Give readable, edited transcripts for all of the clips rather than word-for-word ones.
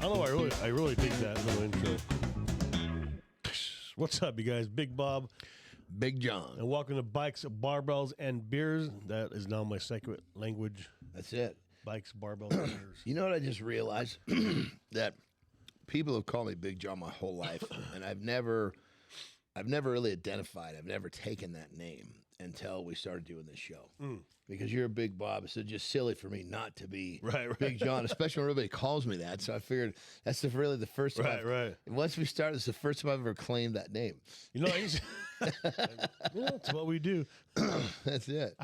don't know. I really dig that little intro. What's up, you guys? Big Bob, Big John. and welcome to Bikes, Barbells, and Beers. That is now my second language. That's it. Bikes, barbells, and beers. You know what I just realized? That people have called me Big John my whole life, and I've never really identified. I've never taken that name until we started doing this show. Because you're a Big Bob, it's just silly for me not to be Right. Big John, especially when everybody calls me that. So I figured that's really the first time. Right. Once we started, it's the first time I've ever claimed that name. You know, it's what we do. That's it.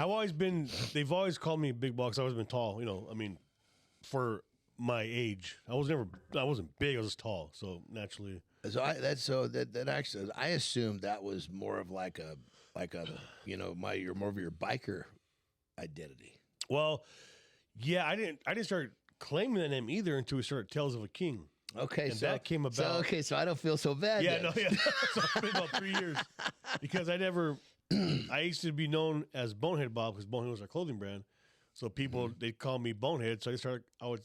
They've always called me Big Bob because I've always been tall. You know, I mean, for my age, I wasn't big, I was just tall. So naturally. So that actually, I assumed that was more of like a you're more of your biker identity. Well, yeah, I didn't start claiming that name either until we started Tales of a King. Okay, and that came about. So I don't feel so bad. Yeah, then. no, yeah. So it's been about 3 years because I used to be known as Bonehead Bob because Bonehead was our clothing brand. So people they'd call me Bonehead. So I would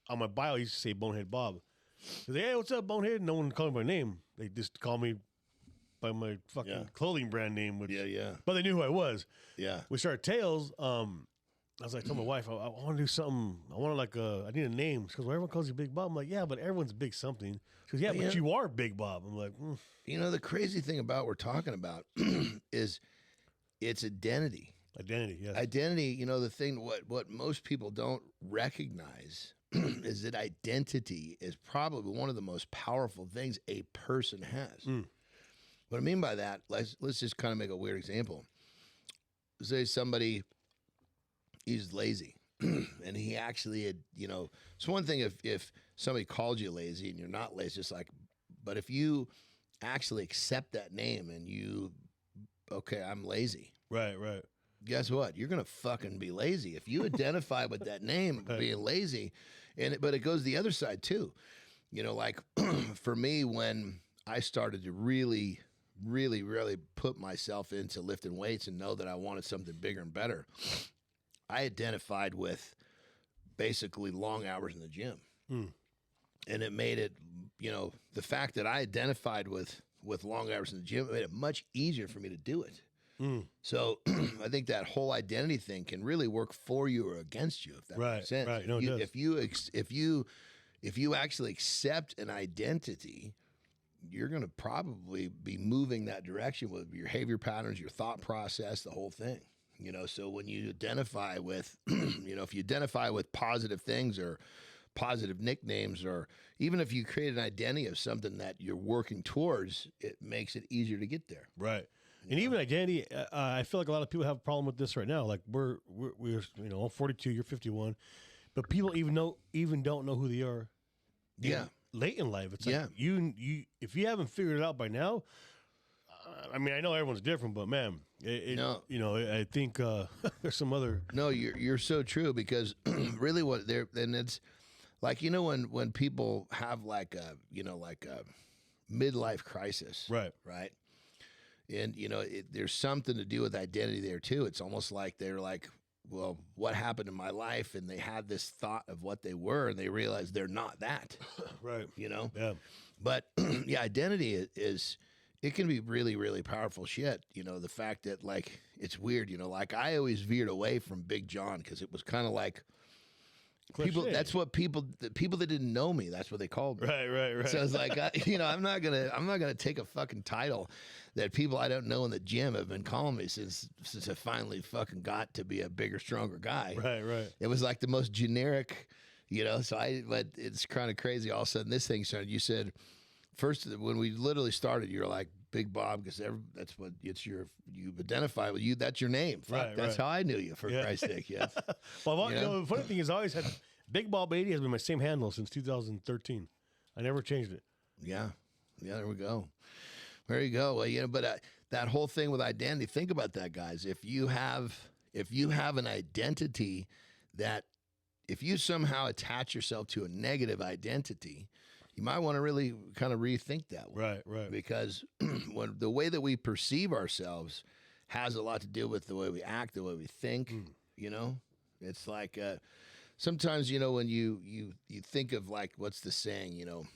on my bio I used to say Bonehead Bob. They say, hey, what's up, Bonehead? No one called me by name. They just call me by my fucking clothing brand name. Which, Yeah. But they knew who I was. Yeah. We started Tales. I was like, I told my wife, I want to do something. I need a name. She goes, well, everyone calls you Big Bob. I'm like, yeah, but everyone's Big something. She goes, yeah, but you are Big Bob. I'm like, You know, the crazy thing about what we're talking about is it's identity. Identity, yes. Identity, you know, the thing, what most people don't recognize is that identity is probably one of the most powerful things a person has. What I mean by that, let's just kind of make a weird example. Say somebody, he's lazy, and he actually had, it's one thing if somebody called you lazy and you're not lazy, just like, but if you actually accept that name and I'm lazy. Right. Guess what? You're going to fucking be lazy. If you identify with that name, being lazy, but it goes the other side too. You know, like for me, when I started to really, really, really put myself into lifting weights and know that I wanted something bigger and better, I identified with basically long hours in the gym. And it made it, the fact that I identified with long hours in the gym, it made it much easier for me to do it. So I think that whole identity thing can really work for you or against you, if that makes sense. Right. No, it does. If you actually accept an identity, you're going to probably be moving that direction with your behavior patterns, your thought process, the whole thing. So when you identify with, if you identify with positive things or positive nicknames, or even if you create an identity of something that you're working towards, it makes it easier to get there. Right. And even identity, I feel like a lot of people have a problem with this right now. Like we're I'm 42, you're 51, but people even don't know who they are. Late in life, it's like you if you haven't figured it out by now. I mean, I know everyone's different, but man, I think there's some other. No, you're so true, because really it's like, when people have like a midlife crisis, right. And, there's something to do with identity there too. It's almost like they're like, well, what happened in my life? And they had this thought of what they were, and they realize they're not that. Right. Yeah. But identity it can be really, really powerful shit. The fact that, like, it's weird, like I always veered away from Big John because it was kind of like, people. That's what the people that didn't know me, that's what they called me. Right. So it's like, I'm not gonna take a fucking title that people I don't know in the gym have been calling me since I finally fucking got to be a bigger, stronger guy. Right. It was like the most generic, but it's kind of crazy. All of a sudden, this thing started. You said first when we literally started, you're like Big Bob, because that's what you identify with you. That's your name. Fuck, that's how I knew you, for Christ's sake. Yeah. Well, the funny thing is, I always had Big Bob 80 has been my same handle since 2013. I never changed it. Yeah. There we go. There you go. Well, but that whole thing with identity. Think about that, guys. If you have an identity that, if you somehow attach yourself to a negative identity, you might want to really kind of rethink that one. Right. Because when the way that we perceive ourselves has a lot to do with the way we act, the way we think, It's like, sometimes, you know, when you think of like, what's the saying, you know,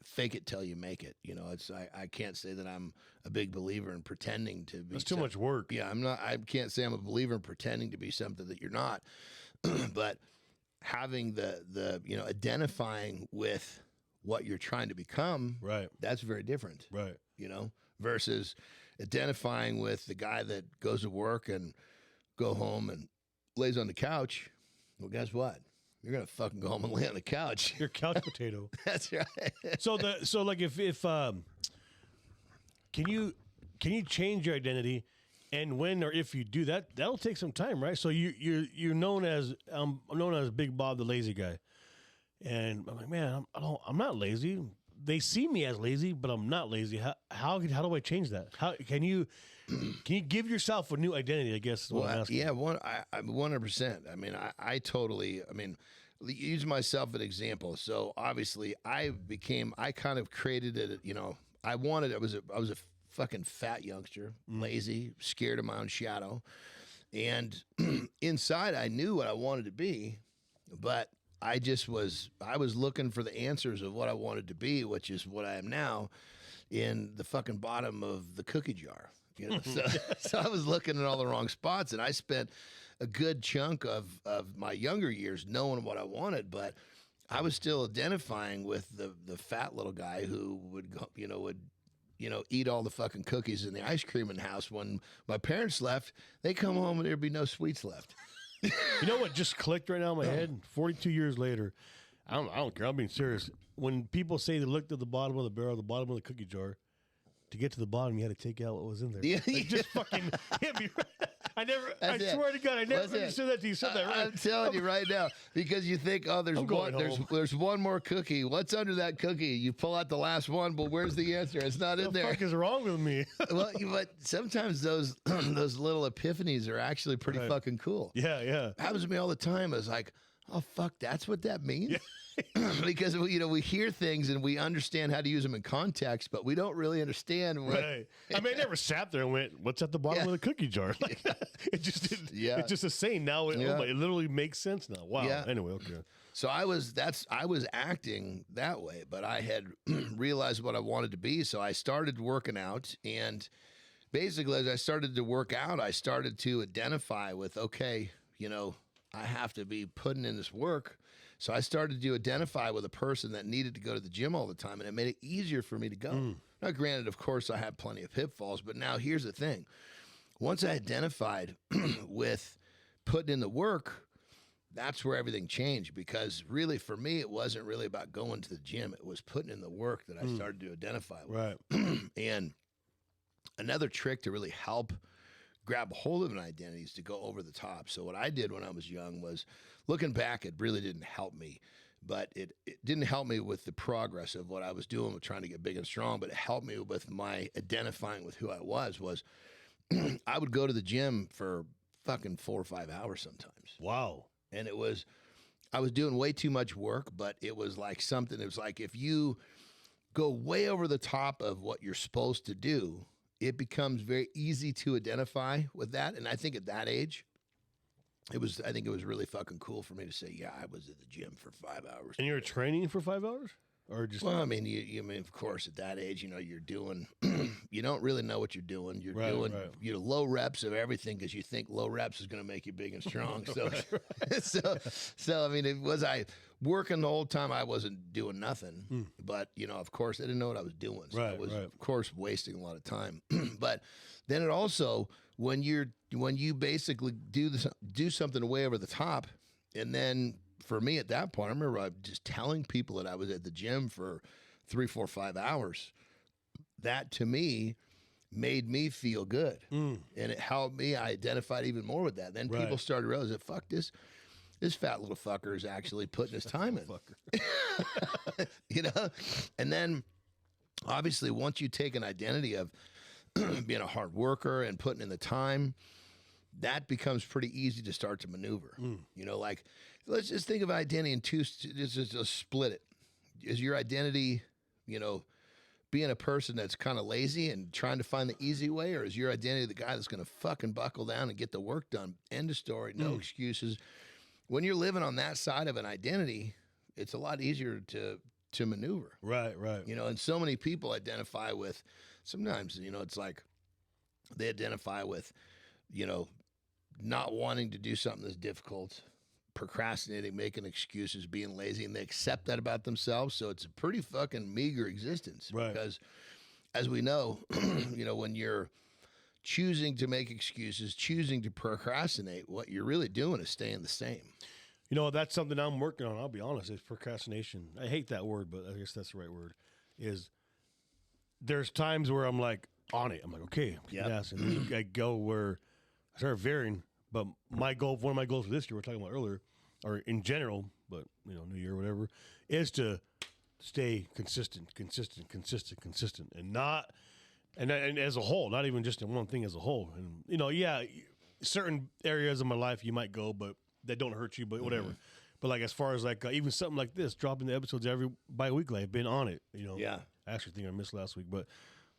fake it till you make it. You know, it's I can't say that I'm a big believer in pretending to be. That's too much work. Yeah, I'm not. I can't say I'm a believer in pretending to be something that you're not. But having the you know, identifying with what you're trying to become, Right. that's very different. Right. You know, versus identifying with the guy that goes to work and go home and lays on the couch. Well, guess what? You're gonna fucking go home and lay on the couch. You're a couch potato. That's right. So like if can you change your identity, and when or if you do that, that'll take some time, right? So you're known as I'm known as Big Bob the lazy guy, and I'm like, man, I'm not lazy. They see me as lazy, but I'm not lazy. How do I change that? How can you give yourself a new identity? I guess is what I'm asking. Yeah, 100%. I mean, I totally. I mean, use myself as an example. So obviously, I kind of created it. You know, I was a fucking fat youngster, lazy, scared of my own shadow, and inside I knew what I wanted to be, but I was looking for the answers of what I wanted to be, which is what I am now, in the fucking bottom of the cookie jar. You know, so I was looking in all the wrong spots, and I spent a good chunk of my younger years knowing what I wanted, but I was still identifying with the fat little guy who would eat all the fucking cookies and the ice cream in the house. When my parents left, they come home and there'd be no sweets left. You know what just clicked right now in my head? 42 years later, I don't care. I'm being serious. When people say they looked at the bottom of the barrel, the bottom of the cookie jar, to get to the bottom, you had to take out what was in there. Yeah. It just fucking hit me. I swear to God, I never understood that until you said that. Right? I'm telling you right now, because you think, oh, there's one more cookie. What's under that cookie? You pull out the last one, but where's the answer? It's not in there. What the fuck is wrong with me? Well, but sometimes those little epiphanies are actually pretty fucking cool. Yeah, yeah. Happens to me all the time. I was like, oh fuck, that's what that means. Yeah. Because we hear things and we understand how to use them in context, but we don't really understand what. Right. I mean, I never sat there and went, "What's at the bottom of the cookie jar?" Like it just didn't. Yeah. It's just a saying now. It literally makes sense now. Wow. Yeah. Anyway, okay. So I was acting that way, but I had realized what I wanted to be. So I started working out, and basically, as I started to work out, I started to identify with, okay, you know, I have to be putting in this work. So I started to identify with a person that needed to go to the gym all the time, and it made it easier for me to go. Now, granted, of course, I had plenty of pitfalls, but now here's the thing. Once I identified with putting in the work, that's where everything changed, because really for me, it wasn't really about going to the gym. It was putting in the work that I started to identify with. Right. And another trick to really help grab a hold of an identity is to go over the top. So what I did when I was young was, looking back, it really didn't help me, but it didn't help me with the progress of what I was doing with trying to get big and strong, but it helped me with my identifying with who I was I would go to the gym for fucking 4 or 5 hours sometimes. Wow. And I was doing way too much work, but it was like something, it was like if you go way over the top of what you're supposed to do, it becomes very easy to identify with that. And I think at that age, I think it was really fucking cool for me to say, yeah, I was at the gym for 5 hours. And you were training for 5 hours? Or just Well, I mean, you mean, of course, at that age, you know, you're doing, you don't really know what you're doing. You're doing, you know, low reps of everything because you think low reps is going to make you big and strong. So, so I mean, I working the whole time, I wasn't doing nothing. But, you know, of course, I didn't know what I was doing. So I was, of course, wasting a lot of time. But then it also, when you basically do something way over the top, and then for me at that point, I remember just telling people that I was at the gym for 3, 4, 5 hours. That to me made me feel good, and it helped me. I identified even more with that. Then people started to realize that fuck this fat little fucker is actually putting his time in. You know, and then obviously once you take an identity of being a hard worker and putting in the time, that becomes pretty easy to start to maneuver. You know, like, let's just think of identity in two, just split it. Is your identity, you know, being a person that's kind of lazy and trying to find the easy way, or is your identity the guy that's going to fucking buckle down and get the work done? End of story. No excuses. when you're living on that side of an identity, it's a lot easier to maneuver. Right. You know, and so many people identify with, sometimes, you know, it's like they identify with, you know, not wanting to do something that's difficult, procrastinating, making excuses, being lazy, and they accept that about themselves. So it's a pretty fucking meager existence. Right. Because as we know, you know, when you're choosing to make excuses, choosing to procrastinate, what you're really doing is staying the same. You know, that's something I'm working on. I'll be honest. It's procrastination. I hate that word, but I guess that's the right word. Is there's times where I'm like on it. I'm like, okay, yes. And then I go where I start varying. But my goal, one of my goals for this year, we're talking about earlier, or in general, but you know, New Year, or whatever, is to stay consistent, and not, and as a whole, not even just in one thing as a whole. And you know, yeah, certain areas of my life you might go, but that don't hurt you, but whatever. But like as far as like even something like this, dropping the episodes every bi-weekly, I've been on it. You know, Yeah. I actually think I missed last week, but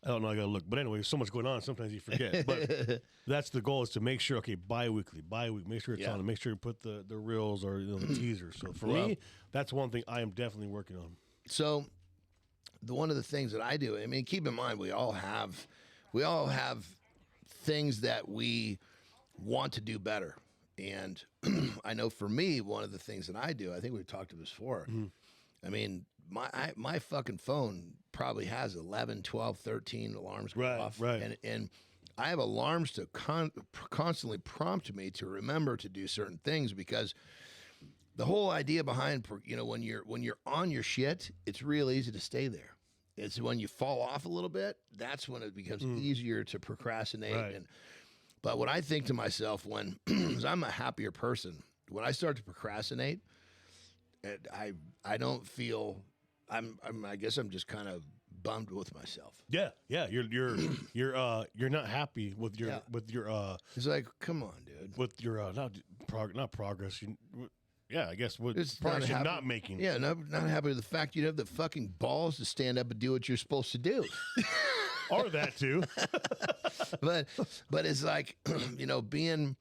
I don't know. I gotta look. But anyway, so much going on. Sometimes you forget. But that's the goal, is to make sure. Okay, bi-week, make sure it's on, and make sure you put the reels or the teasers. So for me, that's one thing I am definitely working on. So, one of the things that I do, I mean, keep in mind, we all have things that we want to do better. And I know for me, one of the things that I do, I think we've talked about this before. I mean, my fucking phone probably has 11, 12, 13 alarms go off. Right. And I have alarms to constantly prompt me to remember to do certain things, because the whole idea behind, you know, when you're on your shit, it's real easy to stay there. It's when you fall off a little bit, that's when it becomes easier to procrastinate. Right. But what I think to myself when, because I'm a happier person, when I start to procrastinate, I don't feel, I guess I'm just kind of bummed with myself. Yeah. You're not happy with your It's like, come on, dude. with your not progress. I guess what It's progress not you're happy- not making. Yeah, not happy with the fact you have the fucking balls to stand up and do what you're supposed to do. Or that too. but it's like, you know, being,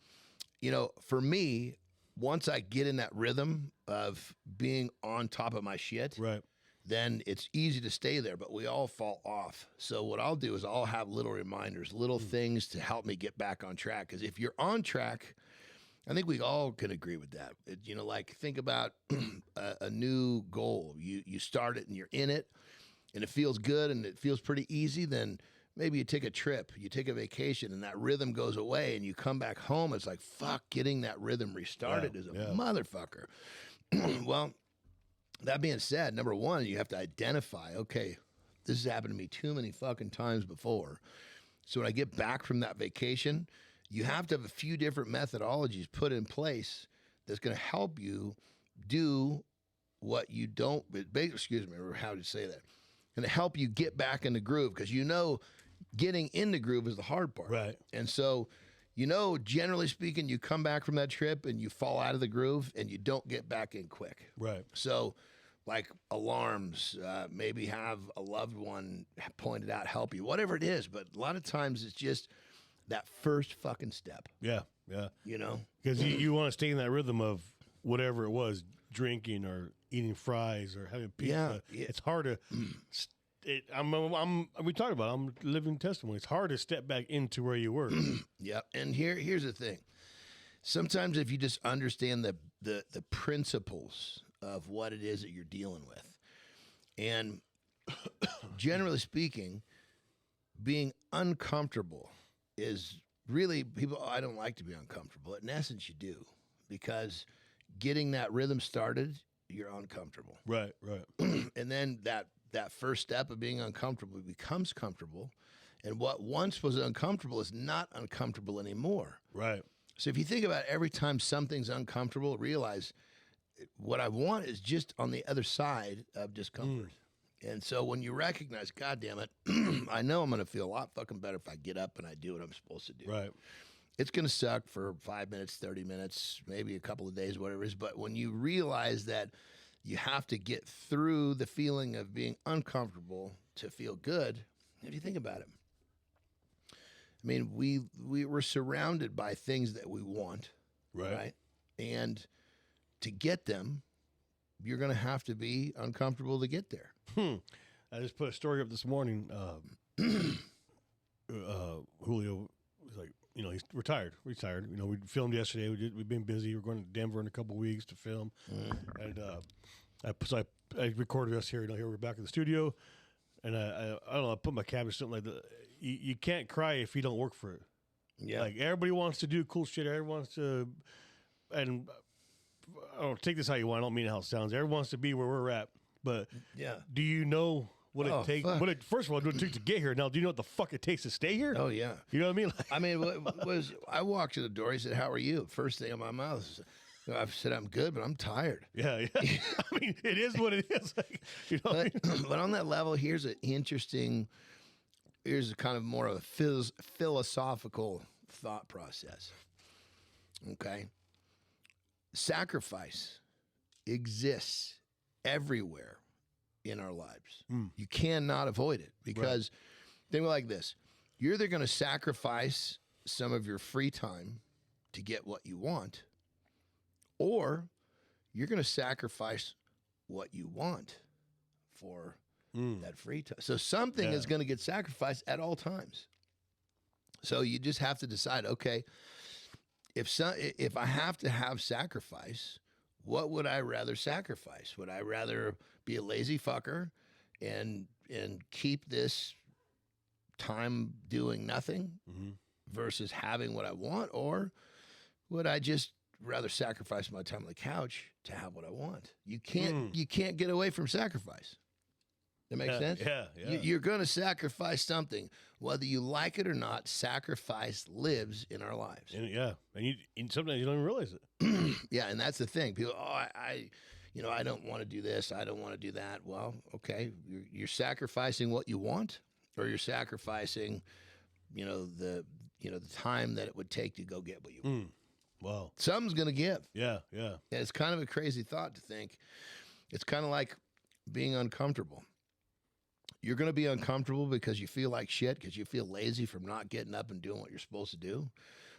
you know, for me, once I get in that rhythm of being on top of my shit, Right. then it's easy to stay there, but we all fall off. So what I'll do is I'll have little reminders, little things to help me get back on track. Because if you're on track, I think we all can agree with that. You know, like think about a new goal. You start it and you're in it, and it feels good and it feels pretty easy. Then maybe you take a trip, you take a vacation, and that rhythm goes away, and you come back home. It's like, fuck, getting that rhythm restarted is a motherfucker. Well, that being said, number one, you have to identify, okay, this has happened to me too many fucking times before. So when I get back from that vacation, you have to have a few different methodologies put in place that's going to help you do what you don't, excuse me, or how to say that, going to help you get back in the groove, because you know getting in the groove is the hard part. Right. And so, you know, generally speaking, you come back from that trip and you fall out of the groove and you don't get back in quick. Right. So, like alarms, maybe have a loved one pointed out, help you, whatever it is. But a lot of times it's just that first fucking step. Yeah. You know? Because you want to stay in that rhythm of whatever it was, drinking or eating fries or having pizza. Yeah. It's hard to. We talked about it. I'm living testimony. It's hard to step back into where you were. Yeah. And here's the thing. Sometimes if you just understand the principles of what it is that you're dealing with, and generally speaking, being uncomfortable is really, people, I don't like to be uncomfortable. In essence, you do, because getting that rhythm started, you're uncomfortable. Right. And then that first step of being uncomfortable becomes comfortable. And what once was uncomfortable is not uncomfortable anymore. Right. So if you think about every time something's uncomfortable, realize what I want is just on the other side of discomfort. And so when you recognize, God damn it, I know I'm going to feel a lot fucking better if I get up and I do what I'm supposed to do. Right. It's going to suck for 5 minutes, 30 minutes, maybe a couple of days, whatever it is. But when you realize that you have to get through the feeling of being uncomfortable to feel good, if you think about it, I mean, we were surrounded by things that we want, Right. And to get them, you're going to have to be uncomfortable to get there. I just put a story up this morning. Julio was like, he's retired. We filmed yesterday. We've been busy. We're going to Denver in a couple of weeks to film. And I recorded us here. Here we're back in the studio. And I don't know, I put my caption something like that. You can't cry if you don't work for it. Yeah. Like, everybody wants to do cool shit. Everyone wants to, and I don't take this how you want. I don't mean how it sounds. Everyone wants to be where we're at. But do you know what it takes? First of all, what it takes to get here. Now, do you know what the fuck it takes to stay here? Oh, yeah. You know what I mean? I mean, I walked to the door. He said, "How are you?" First thing in my mouth is, I've said, "I'm good, but I'm tired." Yeah. I mean, it is what it is. Like, but on that level, here's kind of more of a philosophical thought process. Okay. Sacrifice exists everywhere in our lives. You cannot avoid it because think like this. You're either going to sacrifice some of your free time to get what you want, or you're going to sacrifice what you want for that free time. So something is going to get sacrificed at all times. So you just have to decide, okay, if I have to have sacrifice, what would I rather sacrifice? Would I rather be a lazy fucker and keep this time doing nothing versus having what I want? Or would I just rather sacrifice my time on the couch to have what I want? You can't get away from sacrifice. That makes sense? Yeah. You're going to sacrifice something. Whether you like it or not, sacrifice lives in our lives. And sometimes you don't even realize it. Yeah, and that's the thing. People, I don't want to do this. I don't want to do that. Well, okay, you're sacrificing what you want, or you're sacrificing, the time that it would take to go get what you want. Wow. Something's going to give. Yeah. And it's kind of a crazy thought to think. It's kind of like being uncomfortable. You're going to be uncomfortable because you feel like shit, because you feel lazy from not getting up and doing what you're supposed to do,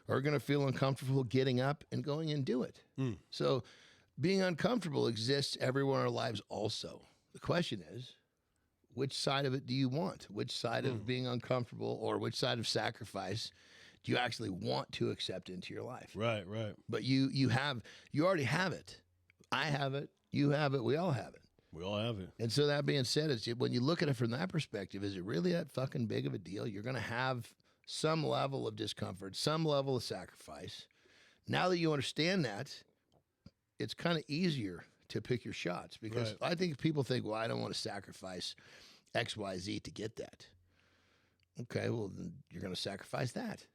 or you're going to feel uncomfortable getting up and going and do it. So being uncomfortable exists everywhere in our lives also. The question is, which side of it do you want? Which side of being uncomfortable or which side of sacrifice do you actually want to accept into your life? Right. But you already have it. I have it. You have it. We all have it. We all have it. And so that being said, when you look at it from that perspective, is it really that fucking big of a deal? You're going to have some level of discomfort, some level of sacrifice. Now that you understand that, it's kind of easier to pick your shots because I think people think, well, I don't want to sacrifice X, Y, Z to get that. Okay, well, then you're going to sacrifice that.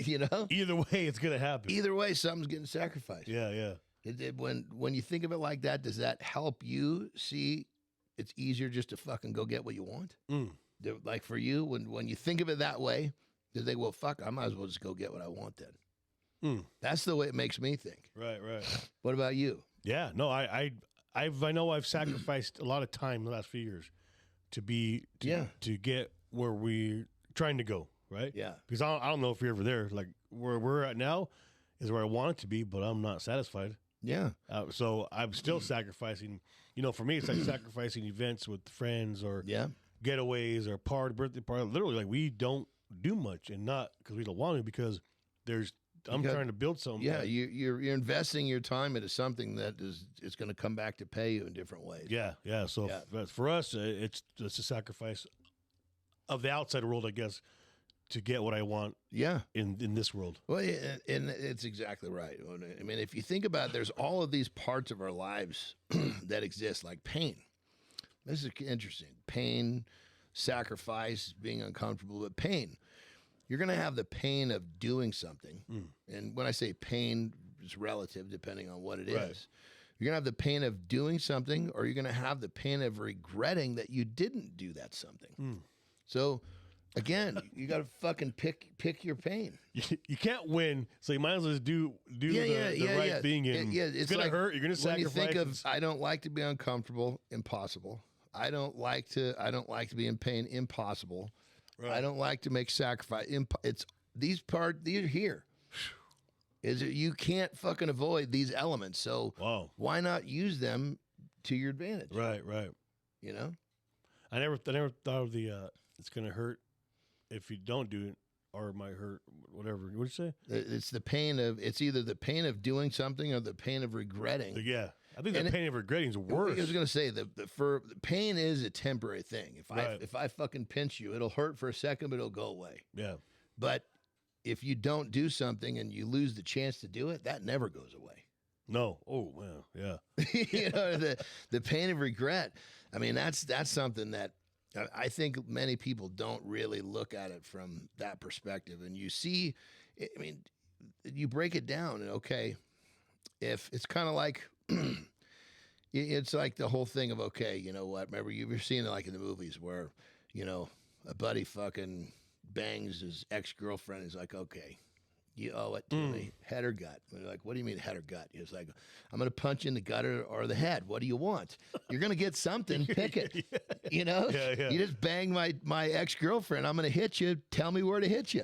Either way, it's going to happen. Either way, something's getting sacrificed. Yeah. When you think of it like that, does that help you see it's easier just to fucking go get what you want? Like for you, when you think of it that way, you think, well, fuck, I might as well just go get what I want then. That's the way it makes me think. Right. What about you? Yeah, no, I know I've sacrificed a lot of time the last few years to get where we're trying to go, right? Yeah. Because I don't know if you're ever there. Like where we're at now is where I want it to be, but I'm not satisfied. Yeah. So I'm still sacrificing. For me, it's like sacrificing events with friends or getaways or birthday party. Literally, like we don't do much, and not because we don't want to, because I'm trying to build something. Yeah, you're investing your time into something that is going to come back to pay you in different ways. Yeah. So for us, it's a sacrifice of the outside world, I guess, to get what I want. Yeah. In this world. Well, and it's exactly right. I mean, if you think about it, there's all of these parts of our lives that exist, like pain. This is interesting. Pain, sacrifice, being uncomfortable, but pain. You're going to have the pain of doing something. And when I say pain, it's relative depending on what it is. You're going to have the pain of doing something, or you're going to have the pain of regretting that you didn't do that something. So, again, you got to fucking pick your pain. You can't win, so you might as well just do the right thing. And it's going to hurt. You're going to sacrifice. When you think of, I don't like to be uncomfortable, impossible. I don't like to be in pain, impossible. Right. I don't like to make sacrifice. These are here. Is it, you can't fucking avoid these elements. So why not use them to your advantage? Right. You know? I never thought of the it's going to hurt if you don't do it, or it might hurt, whatever. What'd you say? It's the pain of, it's either the pain of doing something or the pain of regretting. Yeah. I think the pain of regretting is worse. I was going to say, the pain is a temporary thing. If I fucking pinch you, it'll hurt for a second, but it'll go away. Yeah. But if you don't do something and you lose the chance to do it, that never goes away. No. Oh, well, yeah. You know, the pain of regret. I mean, that's something that I think many people don't really look at it from that perspective. And you see, I mean, you break it down and okay, if it's kind of like, it's like the whole thing of, okay, you know what? Remember, you've seen it like in the movies where, you know, a buddy fucking bangs his ex-girlfriend. He's like, okay, you owe it to me, head or gut. And they're like, what do you mean head or gut? He's like, I'm going to punch you in the gut or the head. What do you want? You're going to get something. Pick it. You know? Yeah. You just bang my ex-girlfriend. I'm going to hit you. Tell me where to hit you.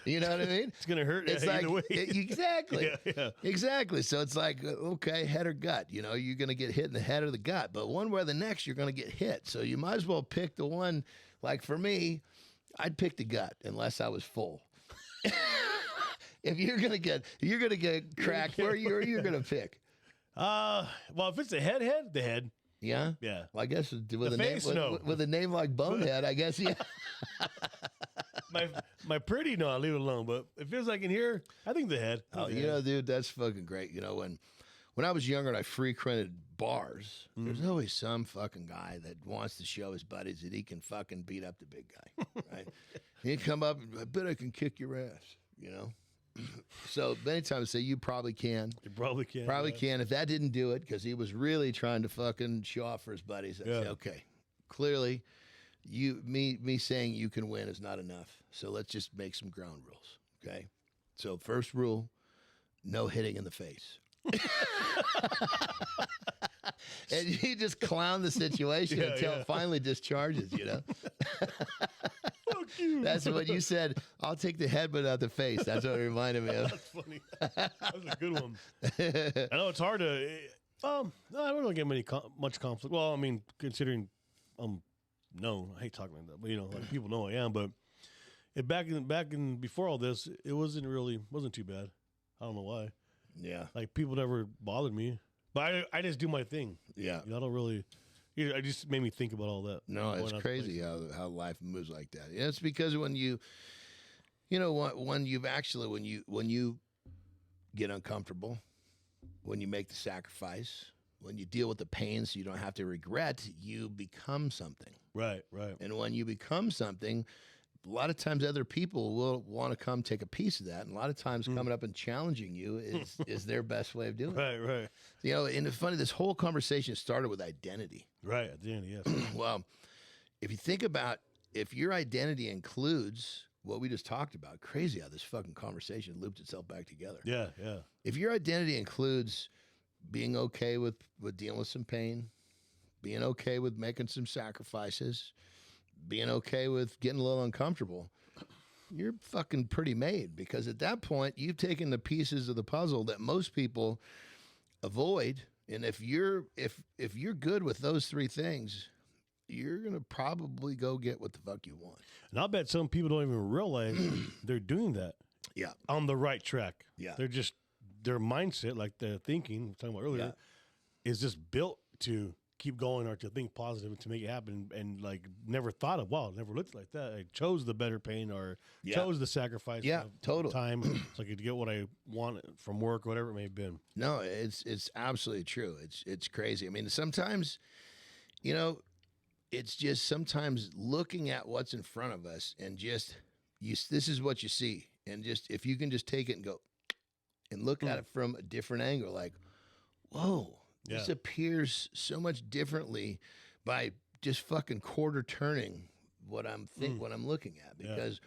You know what I mean? It's going to hurt it's either way. Exactly. Yeah. Exactly. So it's like, okay, head or gut. You know, you're going to get hit in the head or the gut. But one way or the next, you're going to get hit. So you might as well pick the one. Like for me, I'd pick the gut unless I was full. If you're gonna get cracked, where you're gonna pick? Well, if it's the head, the head. Yeah. Well, I guess with a name like Bonehead, I guess yeah. my pretty no, I'll leave it alone. But if it's like in here, I think the head. Oh, you know, dude, that's fucking great. You know, when I was younger and I frequented bars, there's always some fucking guy that wants to show his buddies that he can fucking beat up the big guy, right? He'd come up, I bet I can kick your ass, you know? So many times I say, you probably can. You probably can. Probably can. If that didn't do it, because he was really trying to fucking show off for his buddies, I'd say, okay, clearly me saying you can win is not enough. So let's just make some ground rules, okay? So first rule, no hitting in the face. And he just clown the situation until it finally discharges, you know? Fuck you. That's what you said. I'll take the head, but not the face. That's what it reminded me of. That's funny. That was a good one. I know it's hard to. No, I don't really get much conflict. Well, I mean, considering no, I hate talking like that, but you know, like people know I am. But back in before all this, it wasn't too bad. I don't know why. Yeah, like people never bothered me, but I just do my thing. Yeah, you know, I don't really. I just made me think about all that. No, it's crazy how life moves like that. Yeah, it's because when you get uncomfortable, when you make the sacrifice, when you deal with the pain so you don't have to regret, you become something. Right. And when you become something, a lot of times other people will want to come take a piece of that. And a lot of times coming up and challenging you is their best way of doing it. Right. You know, and it's funny, this whole conversation started with identity. Right, identity, yes. Well, if you think about, if your identity includes what we just talked about, crazy how this fucking conversation looped itself back together. Yeah. If your identity includes being okay with dealing with some pain, being okay with making some sacrifices, being okay with getting a little uncomfortable, you're fucking pretty made, because at that point you've taken the pieces of the puzzle that most people avoid. And if you're good with those three things, you're gonna probably go get what the fuck you want. And I'll bet some people don't even realize they're doing that. Yeah, on the right track. Yeah, they're just their mindset, like the thinking we were talking about earlier, is just built to keep going or to think positive and to make it happen, and like never thought of, wow, never looked like that. I chose the better pain or chose the sacrifice of totally time so I could get what I want from work or whatever it may have been. No, it's absolutely true. It's crazy. I mean, sometimes, you know, it's just sometimes looking at what's in front of us and just this is what you see, and just if you can just take it and go and look at it from a different angle, like, whoa. This appears so much differently by just fucking quarter turning what I'm looking at, because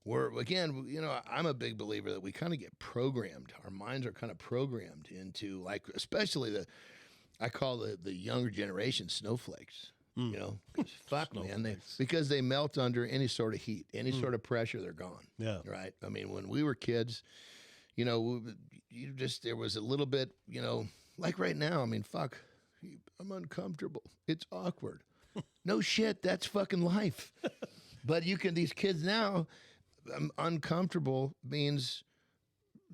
we're, again, you know, I'm a big believer that we kind of get programmed. Our minds are kind of programmed into, like, especially I call the younger generation snowflakes. You know, fuck man, because they melt under any sort of heat, any sort of pressure, they're gone. Yeah, right. I mean, when we were kids, you know, you just, there was a little bit, you know, like right now, I mean, fuck, I'm uncomfortable. It's awkward. No shit, that's fucking life. But these kids now, uncomfortable means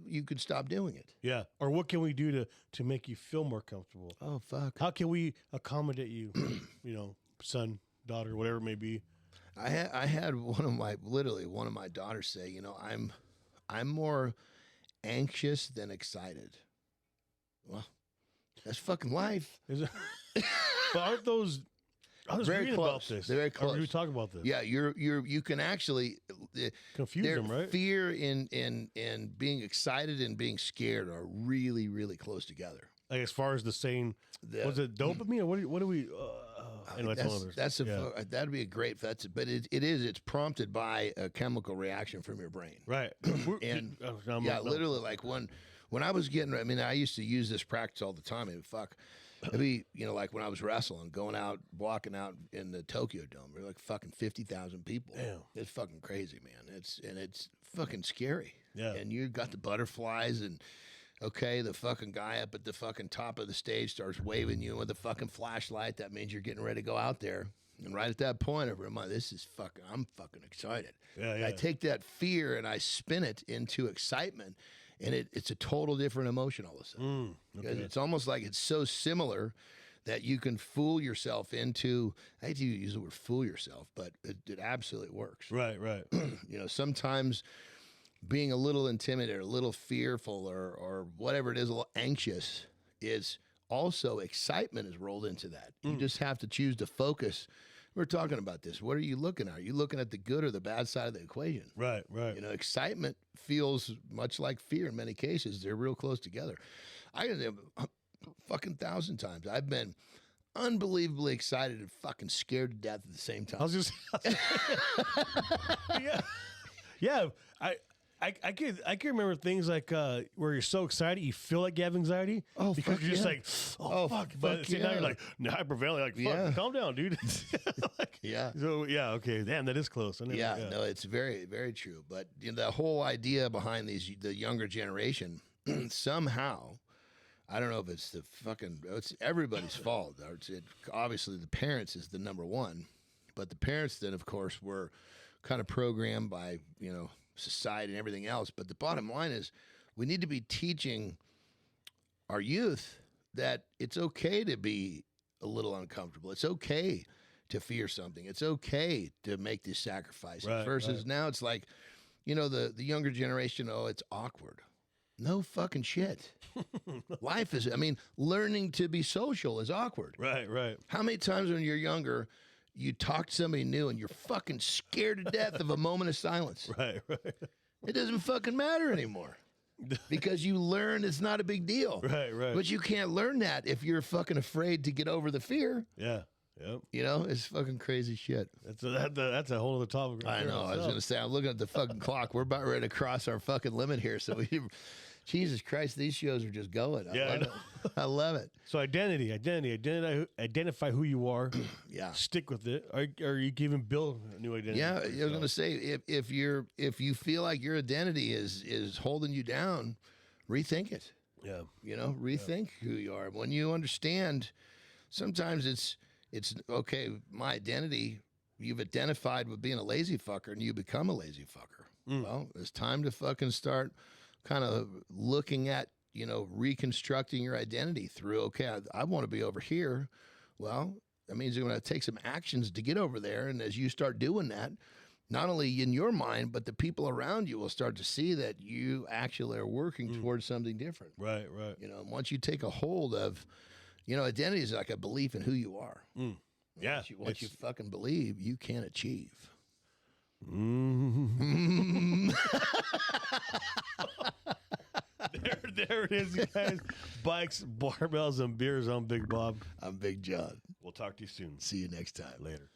you could stop doing it. Yeah. Or what can we do to make you feel more comfortable? Oh, fuck. How can we accommodate you, you know, son, daughter, whatever it may be? I had one of my daughters say, you know, I'm more anxious than excited. Well, that's fucking life. Is it? But aren't those? I was Very reading close. about this. They're very close. We talk about this. Yeah, you can actually Confuse their them, right? fear and being excited and being scared are really, really close together. Like as far as the saying, was it dopamine or what do we? Anyway, That'd be a great. It's prompted by a chemical reaction from your brain. Right. And literally, like when I was getting, I mean, I used to use this practice all the time. And fuck, it'd be, you know, like when I was wrestling, going out, walking out in the Tokyo Dome, there were like fucking 50,000 people. Damn. It's fucking crazy, man. It's fucking scary. Yeah. And you got the butterflies and. Okay, the fucking guy up at the fucking top of the stage starts waving you with a fucking flashlight. That means you're getting ready to go out there. And right at that point, I'm fucking excited. Yeah. I take that fear and I spin it into excitement, and it's a total different emotion all of a sudden. Because it's almost like it's so similar that you can fool yourself into, I hate to use the word fool yourself, but it absolutely works. Right. You know, sometimes being a little intimidated or a little fearful or whatever it is, a little anxious, is also excitement is rolled into that. You just have to choose to focus. We're talking about this. What are you looking at? Are you looking at the good or the bad side of the equation? Right. You know, excitement feels much like fear in many cases. They're real close together. I can fucking 1,000 times. I've been unbelievably excited and fucking scared to death at the same time. I was just yeah. I can remember things like where you're so excited you feel like you have anxiety because you're just like fuck, but at the same time you're like hyperventilating, like fuck, calm down, dude. Okay, damn, that is close. No, it's very, very true. But you know, the whole idea behind the younger generation somehow, I don't know if it's it's everybody's fault. Obviously the parents is the number one, but the parents then of course were kind of programmed by, you know, society and everything else. But the bottom line is we need to be teaching our youth that it's okay to be a little uncomfortable. It's okay to fear something. It's okay to make this sacrifice. Versus now it's like, you know, the younger generation, it's awkward. No fucking shit. Life is, I mean, learning to be social is awkward. Right. How many times when you're younger you talk to somebody new and you're fucking scared to death of a moment of silence? Right. It doesn't fucking matter anymore because you learn it's not a big deal. Right. But you can't learn that if you're fucking afraid to get over the fear. Yeah. Yep. You know, it's fucking crazy shit. That's a whole other topic. I know. I was going to say, I'm looking at the fucking clock. We're about ready to cross our fucking limit here. So Jesus Christ, these shows are just going. I love it. So identify who you are. Yeah. Stick with it. Or you can even build a new identity. Yeah, I was going to say, if you feel like your identity is holding you down, rethink it. Yeah. You know, rethink who you are. When you understand, sometimes it's okay, my identity, you've identified with being a lazy fucker and you become a lazy fucker. Well, it's time to fucking start kind of looking at, you know, reconstructing your identity through, okay, I want to be over here. Well, that means you're going to take some actions to get over there. And as you start doing that, not only in your mind, but the people around you will start to see that you actually are working towards something different. Right. You know, once you take a hold of, you know, identity is like a belief in who you are. Yeah. Once you fucking believe, you can achieve. There it is, guys. Bikes, barbells, and beers. I'm Big Bob. I'm Big John. We'll talk to you soon. See you next time. Later.